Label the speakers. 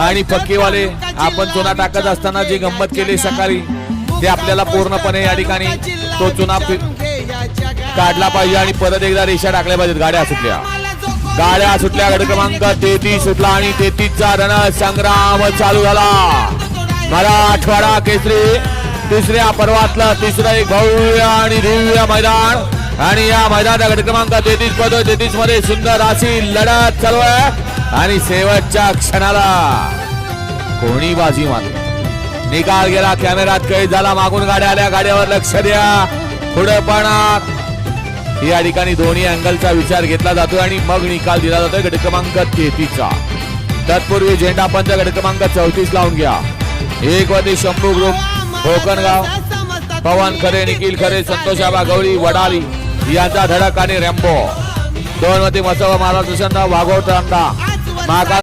Speaker 1: आणि पक्केवाले आपण चुना टाकत असताना जी गंमत केली सकाळी ते आपल्याला पूर्णपणे या ठिकाणी तो चुना काढला पाहिजे आणि परत एकदा रेषा टाकल्या पाहिजेत. गाड्या सुटल्या गट क्रमांक 33 सुटला आणि 33 चा रणसंग्राम चालू झाला. मराठवाडा केसरी तिसऱ्या पर्वातलं तिसरं एक भव्य आणि दिव्य मैदान आणि या मैदानात गट क्रमांक 33 मध्ये सुंदर अशी लढत चालू आहे आणि शेवटच्या क्षणाला कोणी बाजी मारली. निकाल गेला, कॅमेरात कैद झाला, मागून गाड्या आल्या, गाड्यावर लक्ष द्या. पुढे पण या ठिकाणी दोन्ही अँगलचा विचार घेतला जातो आणि मग निकाल दिला जातोय गट क्रमांक 33 चा. तत्पूर्वी झेंडा पंच गट क्रमांक 34 लावून घ्या. एक वरती शंभू ग्रुप कोकणगाव, पवन खरे, निखिल खरे, संतोषाबा गवळी वडाली यांचा धडक आणि रेम्बो. दोन वरती मसव महाराष्ट्र वाघोट मागा